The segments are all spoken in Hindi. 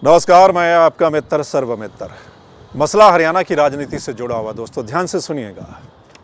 नमस्कार, मैं आपका मित्र सर्वमित्र। मसला हरियाणा की राजनीति से जुड़ा हुआ दोस्तों, ध्यान से सुनिएगा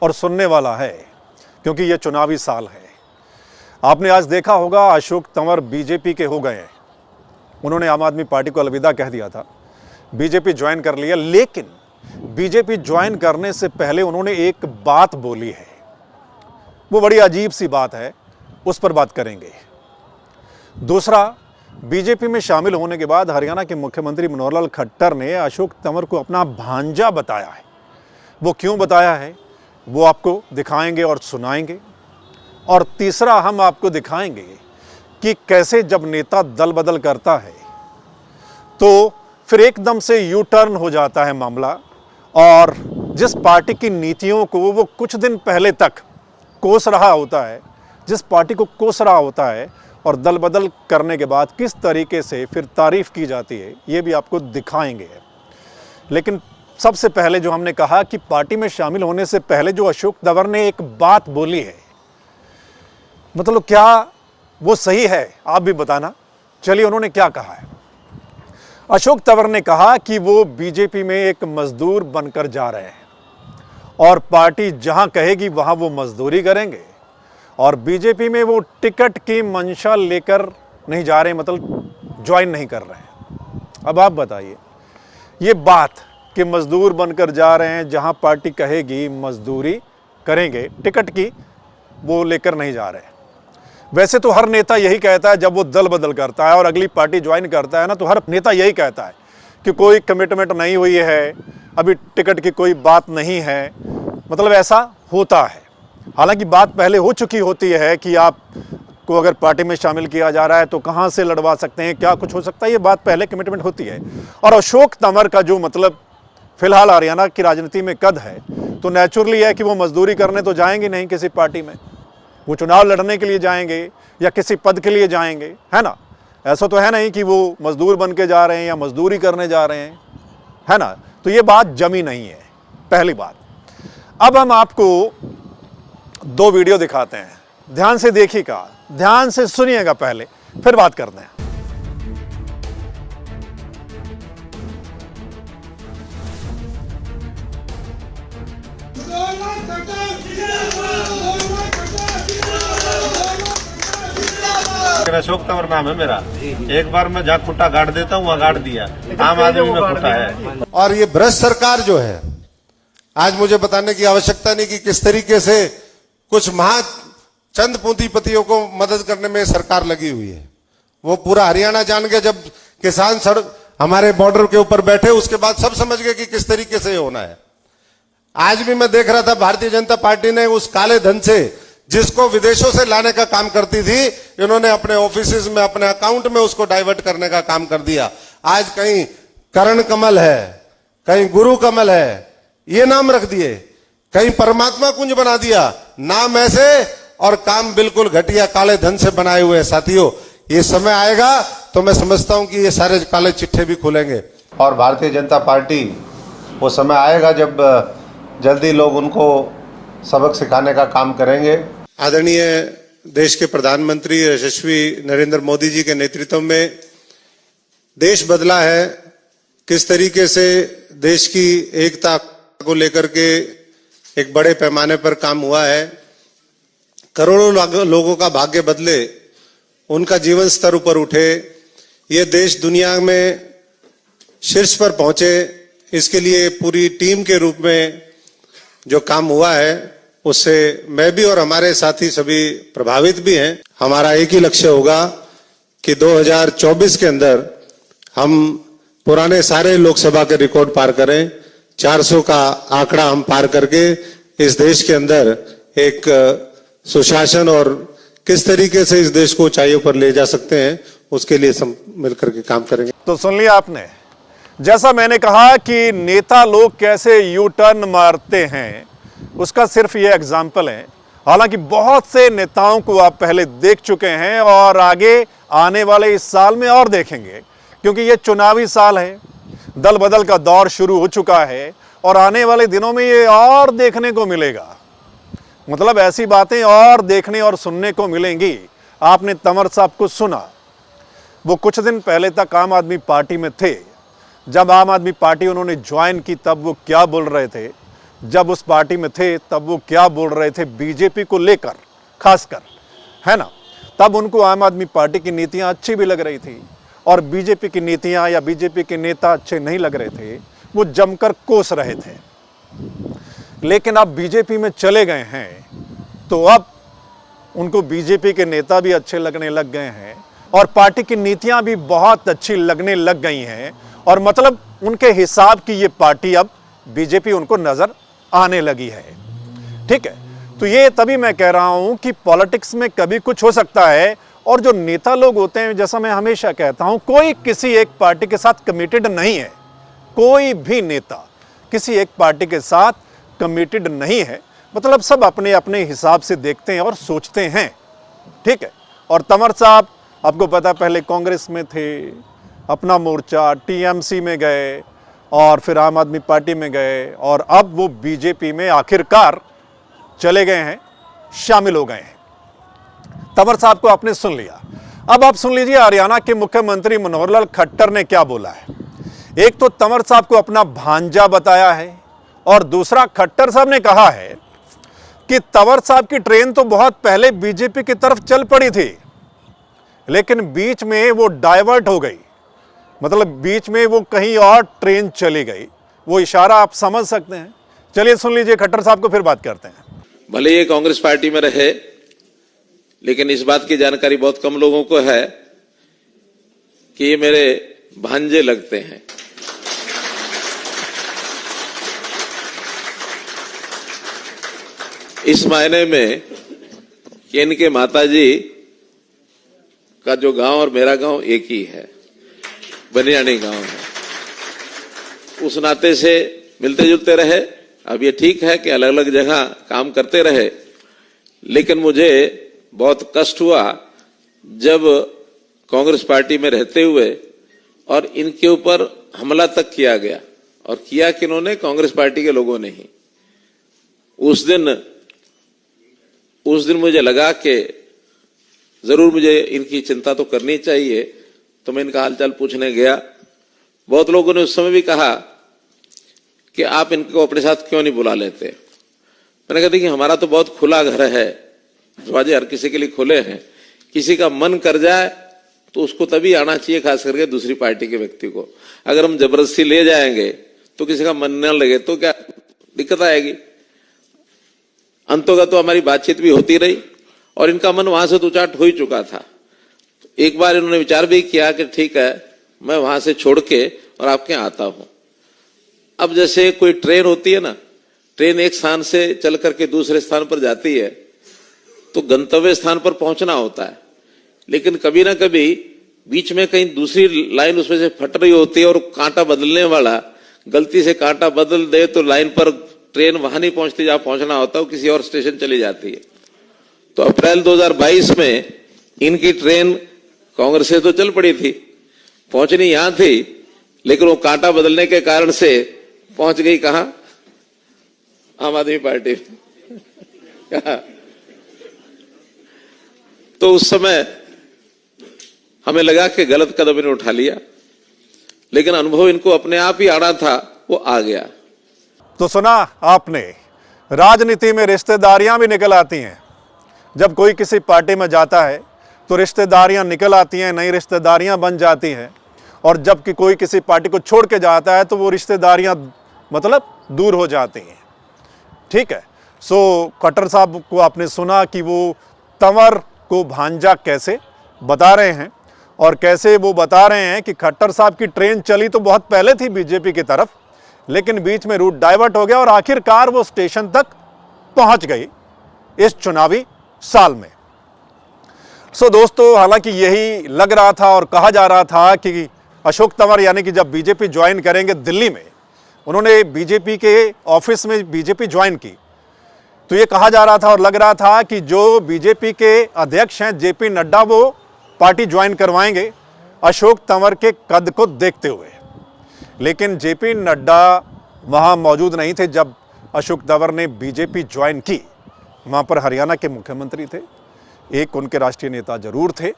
और सुनने वाला है क्योंकि ये चुनावी साल है। आपने आज देखा होगा अशोक तंवर बीजेपी के हो गए हैं। उन्होंने आम आदमी पार्टी को अलविदा कह दिया था, बीजेपी ज्वाइन कर लिया। लेकिन बीजेपी ज्वाइन करने से पहले उन्होंने एक बात बोली है, वो बड़ी अजीब सी बात है, उस पर बात करेंगे। दूसरा, बीजेपी में शामिल होने के बाद हरियाणा के मुख्यमंत्री मनोहर लाल खट्टर ने अशोक तंवर को अपना भांजा बताया है। वो क्यों बताया है वो आपको दिखाएंगे और सुनाएंगे। और तीसरा, हम आपको दिखाएंगे कि कैसे जब नेता दल बदल करता है तो फिर एकदम से यू टर्न हो जाता है मामला, और जिस पार्टी की नीतियों को वो कुछ दिन पहले तक कोस रहा होता है, जिस पार्टी को कोस रहा होता है, और दल बदल करने के बाद किस तरीके से फिर तारीफ की जाती है, ये भी आपको दिखाएंगे। लेकिन सबसे पहले जो हमने कहा कि पार्टी में शामिल होने से पहले जो अशोक तंवर ने एक बात बोली है, मतलब क्या वो सही है, आप भी बताना। चलिए, उन्होंने क्या कहा है। अशोक तंवर ने कहा कि वो बीजेपी में एक मजदूर बनकर जा रहे हैं और पार्टी जहां कहेगी वहां वो मजदूरी करेंगे, और बीजेपी में वो टिकट की मंशा लेकर नहीं जा रहे, मतलब ज्वाइन नहीं कर रहे हैं। अब आप बताइए, ये बात कि मजदूर बनकर जा रहे हैं, जहां पार्टी कहेगी मजदूरी करेंगे, टिकट की वो लेकर नहीं जा रहे हैं। वैसे तो हर नेता यही कहता है जब वो दल बदल करता है और अगली पार्टी ज्वाइन करता है ना, तो हर नेता यही कहता है कि कोई कमिटमेंट नहीं हुई है, अभी टिकट की कोई बात नहीं है, मतलब ऐसा होता है। हालांकि बात पहले हो चुकी होती है कि आप को अगर पार्टी में शामिल किया जा रहा है तो कहां से लड़वा सकते हैं, क्या कुछ हो सकता है, ये बात पहले कमिटमेंट होती है। और अशोक तंवर का जो मतलब फिलहाल हरियाणा की राजनीति में कद है, तो नेचुरली है कि वो मजदूरी करने तो जाएंगे नहीं किसी पार्टी में, वो चुनाव लड़ने के लिए जाएंगे या किसी पद के लिए जाएंगे, है ना। ऐसा तो है नहीं कि वो मजदूर बन के जा रहे हैं या मजदूरी करने जा रहे हैं, है ना। तो ये बात जमी नहीं है, पहली बात। अब हम आपको दो वीडियो दिखाते हैं, ध्यान से देखिएगा, ध्यान से सुनिएगा पहले, फिर बात करते हैं। अशोक तंवर नाम है मेरा। एक बार मैं जहाँ खुट्टा गाड़ देता हूँ वहाँ गाड़ दिया, आम आदमी में खुट्टा है। और ये भ्रष्ट सरकार जो है, आज मुझे बताने की आवश्यकता नहीं कि किस तरीके से कुछ चंद पूंजीपतियों को मदद करने में सरकार लगी हुई है। वो पूरा हरियाणा जान गया, जब किसान सड़क हमारे बॉर्डर के ऊपर बैठे, उसके बाद सब समझ गए कि किस तरीके से होना है। आज भी मैं देख रहा था, भारतीय जनता पार्टी ने उस काले धन से जिसको विदेशों से लाने का काम करती थी, इन्होंने अपने ऑफिसेज में, अपने अकाउंट में उसको डाइवर्ट करने का काम कर दिया। आज कहीं करण कमल है, कहीं गुरु कमल है, ये नाम रख दिए, कहीं परमात्मा कुंज बना दिया, नाम ऐसे और काम बिल्कुल घटिया काले धन से बनाए हुए। साथियों, ये समय आएगा तो मैं समझता हूं कि ये सारे काले चिट्ठे भी खुलेंगे, और भारतीय जनता पार्टी, वो समय आएगा जब जल्दी लोग उनको सबक सिखाने का काम करेंगे। आदरणीय देश के प्रधानमंत्री यशस्वी नरेंद्र मोदी जी के नेतृत्व में देश बदला है। किस तरीके से देश की एकता को लेकर के एक बड़े पैमाने पर काम हुआ है, करोड़ों लोगों का भाग्य बदले, उनका जीवन स्तर ऊपर उठे, ये देश दुनिया में शीर्ष पर पहुंचे, इसके लिए पूरी टीम के रूप में जो काम हुआ है, उससे मैं भी और हमारे साथी सभी प्रभावित भी हैं। हमारा एक ही लक्ष्य होगा कि 2024 के अंदर हम पुराने सारे लोकसभा के रिकॉर्ड पार करें, 400 का आंकड़ा हम पार करके इस देश के अंदर एक सुशासन और किस तरीके से इस देश को ऊंचाइयों पर ले जा सकते हैं, उसके लिए सब मिलकर के काम करेंगे। तो सुन लिया आपने, जैसा मैंने कहा कि नेता लोग कैसे यू टर्न मारते हैं, उसका सिर्फ ये एग्जाम्पल है। हालांकि बहुत से नेताओं को आप पहले देख चुके हैं और आगे आने वाले इस साल में और देखेंगे, क्योंकि ये चुनावी साल है, दल बदल का दौर शुरू हो चुका है और आने वाले दिनों में ये और देखने को मिलेगा। मतलब ऐसी बातें और देखने और सुनने को मिलेंगी। आपने तंवर साहब को सुना, वो कुछ दिन पहले तक आम आदमी पार्टी में थे। जब आम आदमी पार्टी उन्होंने ज्वाइन की तब वो क्या बोल रहे थे, जब उस पार्टी में थे तब वो क्या बोल रहे थे बीजेपी को लेकर, खासकर, है ना। तब उनको आम आदमी पार्टी की नीतियां अच्छी भी लग रही थी और बीजेपी की नीतियां या बीजेपी के नेता अच्छे नहीं लग रहे थे, वो जमकर कोस रहे थे। लेकिन अब बीजेपी में चले गए हैं तो अब उनको बीजेपी के नेता भी अच्छे लगने लग गए हैं और पार्टी की नीतियां भी बहुत अच्छी लगने लग गई हैं और मतलब उनके हिसाब की ये पार्टी अब बीजेपी उनको नजर आने लगी है। ठीक है, तो ये तभी मैं कह रहा हूं कि पॉलिटिक्स में कभी कुछ हो सकता है और जो नेता लोग होते हैं, जैसा मैं हमेशा कहता हूं, कोई किसी एक पार्टी के साथ कमिटेड नहीं है। कोई भी नेता किसी एक पार्टी के साथ कमिटेड नहीं है, मतलब सब अपने अपने हिसाब से देखते हैं और सोचते हैं। ठीक है, और तंवर साहब आपको पता पहले कांग्रेस में थे, अपना मोर्चा टीएमसी में गए और फिर आम आदमी पार्टी में गए और अब वो बीजेपी में आखिरकार चले गए हैं, शामिल हो गए हैं। तंवर साहब को आपने सुन लिया, अब आप सुन लीजिए हरियाणा के मुख्यमंत्री मनोहर लाल खट्टर ने क्या बोला है। एक तो तंवर साहब को अपना भांजा बताया है और दूसरा खट्टर साहब ने कहा है कि तंवर साहब की ट्रेन तो बहुत पहले बीजेपी की तरफ चल पड़ी थी, लेकिन बीच में वो डाइवर्ट हो गई, मतलब बीच में वो कहीं और ट्रेन चली गई। वो इशारा आप समझ सकते हैं। चलिए सुन लीजिए खट्टर साहब को, फिर बात करते हैं। भले ये कांग्रेस पार्टी में रहे, लेकिन इस बात की जानकारी बहुत कम लोगों को है कि ये मेरे भांजे लगते हैं। इस मायने में कि इनके माताजी का जो गांव और मेरा गांव एक ही है, बनियानी गांव है। उस नाते से मिलते जुलते रहे। अब ये ठीक है कि अलग अलग जगह काम करते रहे, लेकिन मुझे बहुत कष्ट हुआ जब कांग्रेस पार्टी में रहते हुए और इनके ऊपर हमला तक किया गया, और किया कि इन्होंने कांग्रेस पार्टी के लोगों ने ही। उस दिन मुझे लगा कि जरूर मुझे इनकी चिंता तो करनी चाहिए, तो मैं इनका हालचाल पूछने गया। बहुत लोगों ने उस समय भी कहा कि आप इनको अपने साथ क्यों नहीं बुला लेते। मैंने कहा देखिए, हमारा तो बहुत खुला घर है, दरवाजे हर किसी के लिए खुले हैं। किसी का मन कर जाए तो उसको तभी आना चाहिए, खास करके दूसरी पार्टी के व्यक्ति को। अगर हम जबरदस्ती ले जाएंगे तो किसी का मन न लगे तो क्या दिक्कत आएगी। अंतोगत तो हमारी बातचीत भी होती रही और इनका मन वहां से तो उचाट हो ही चुका था। एक बार इन्होंने विचार भी किया कि ठीक है, मैं वहां से छोड़ के और आपके आता हूं। अब जैसे कोई ट्रेन होती है ना, ट्रेन एक स्थान से चल करके दूसरे स्थान पर जाती है तो गंतव्य स्थान पर पहुंचना होता है, लेकिन कभी ना कभी बीच में कहीं दूसरी लाइन उसमें से फट रही होती है और कांटा बदलने वाला गलती से कांटा बदल दे तो लाइन पर ट्रेन वहां नहीं पहुंचती जहां पहुंचना होता, वो किसी और स्टेशन चली जाती है। तो अप्रैल 2022 में इनकी ट्रेन कांग्रेस से तो चल पड़ी थी, पहुंचनी यहां थी, लेकिन वो कांटा बदलने के कारण से पहुंच गई कहां, आम आदमी पार्टी। तो उस समय हमें लगा कि गलत कदम इन्होंने उठा लिया, लेकिन अनुभव इनको अपने आप ही आना था, वो आ गया। तो सुना आपने, राजनीति में रिश्तेदारियां भी निकल आती हैं। जब कोई किसी पार्टी में जाता है तो रिश्तेदारियां निकल आती हैं, नई रिश्तेदारियां बन जाती हैं, और जबकि कोई किसी पार्टी को छोड़ के जाता है तो वो रिश्तेदारियां मतलब दूर हो जाती हैं। ठीक है, सो खट्टर साहब को आपने सुना कि वो तंवर को भांजा कैसे बता रहे हैं और कैसे वो बता रहे हैं कि खट्टर साहब की ट्रेन चली तो बहुत पहले थी बीजेपी की तरफ, लेकिन बीच में रूट डाइवर्ट हो गया और आखिरकार वो स्टेशन तक पहुंच गई इस चुनावी साल में। सो दोस्तों, हालांकि यही लग रहा था और कहा जा रहा था कि अशोक तंवर यानी कि जब बीजेपी ज्वाइन करेंगे दिल्ली में, उन्होंने बीजेपी के ऑफिस में बीजेपी ज्वाइन की, तो ये कहा जा रहा था और लग रहा था कि जो बीजेपी के अध्यक्ष हैं जेपी नड्डा, वो पार्टी ज्वाइन करवाएंगे अशोक तंवर के कद को देखते हुए। लेकिन जेपी नड्डा वहाँ मौजूद नहीं थे जब अशोक तंवर ने बीजेपी ज्वाइन की। वहाँ पर हरियाणा के मुख्यमंत्री थे, एक उनके राष्ट्रीय नेता जरूर थे।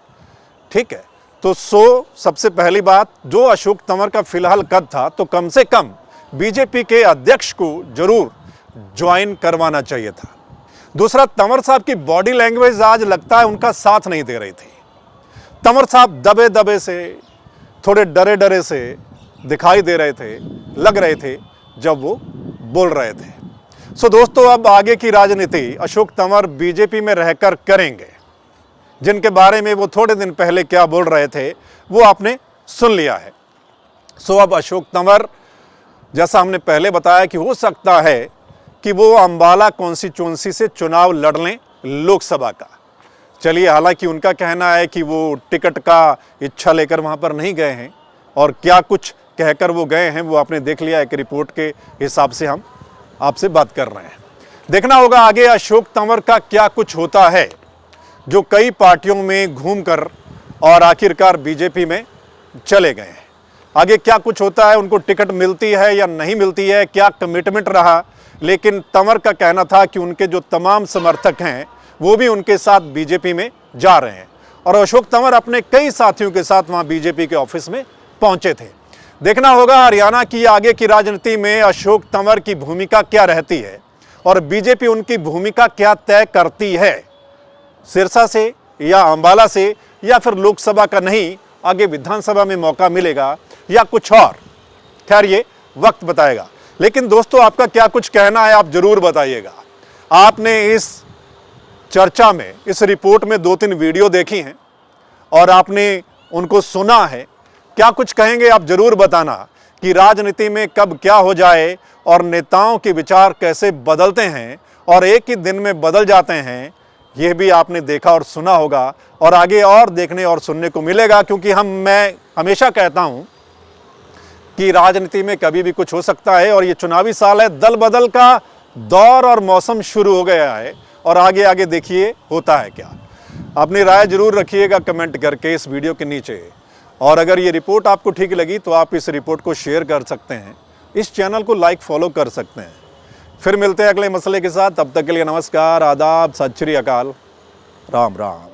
ठीक है, तो सबसे पहली बात, जो अशोक तंवर का फिलहाल कद था तो कम से कम बीजेपी के अध्यक्ष को जरूर ज्वाइन करवाना चाहिए था। दूसरा, तंवर साहब की बॉडी लैंग्वेज आज लगता है उनका साथ नहीं दे रही थी। तंवर साहब दबे दबे से, थोड़े डरे डरे से दिखाई दे रहे थे, लग रहे थे जब वो बोल रहे थे। दोस्तों, अब आगे की राजनीति अशोक तंवर बीजेपी में रहकर करेंगे। जिनके बारे में वो थोड़े दिन पहले क्या बोल रहे थे वो आपने सुन लिया है। अब अशोक तंवर, जैसा हमने पहले बताया कि हो सकता है कि वो अंबाला कॉन्स्टिट्यूंसी से चुनाव लड़ लें लोकसभा का। चलिए, हालांकि उनका कहना है कि वो टिकट का इच्छा लेकर वहां पर नहीं गए हैं और क्या कुछ कहकर वो गए हैं वो आपने देख लिया। एक रिपोर्ट के हिसाब से हम आपसे बात कर रहे हैं। देखना होगा आगे अशोक तंवर का क्या कुछ होता है, जो कई पार्टियों में घूमकर और आखिरकार बीजेपी में चले गए हैं। आगे क्या कुछ होता है, उनको टिकट मिलती है या नहीं मिलती है, क्या कमिटमेंट रहा। लेकिन तंवर का कहना था कि उनके जो तमाम समर्थक हैं वो भी उनके साथ बीजेपी में जा रहे हैं और अशोक तंवर अपने कई साथियों के साथ वहां बीजेपी के ऑफिस में पहुंचे थे। देखना होगा हरियाणा की आगे की राजनीति में अशोक तंवर की भूमिका क्या रहती है और बीजेपी उनकी भूमिका क्या तय करती है, सिरसा से या अंबाला से, या फिर लोकसभा का नहीं, आगे विधानसभा में मौका मिलेगा या कुछ और। खैर, ये वक्त बताएगा। लेकिन दोस्तों, आपका क्या कुछ कहना है आप जरूर बताइएगा। आपने इस चर्चा में, इस रिपोर्ट में 2-3 वीडियो देखी हैं और आपने उनको सुना है। क्या कुछ कहेंगे आप जरूर बताना कि राजनीति में कब क्या हो जाए और नेताओं के विचार कैसे बदलते हैं और एक ही दिन में बदल जाते हैं। यह भी आपने देखा और सुना होगा और आगे और देखने और सुनने को मिलेगा, क्योंकि मैं हमेशा कहता हूं कि राजनीति में कभी भी कुछ हो सकता है और ये चुनावी साल है, दल बदल का दौर और मौसम शुरू हो गया है और आगे आगे देखिए होता है क्या। अपनी राय जरूर रखिएगा कमेंट करके इस वीडियो के नीचे। और अगर ये रिपोर्ट आपको ठीक लगी तो आप इस रिपोर्ट को शेयर कर सकते हैं, इस चैनल को लाइक फॉलो कर सकते हैं। फिर मिलते हैं अगले मसले के साथ। तब तक के लिए नमस्कार, आदाब, सत श्री अकाल, राम राम।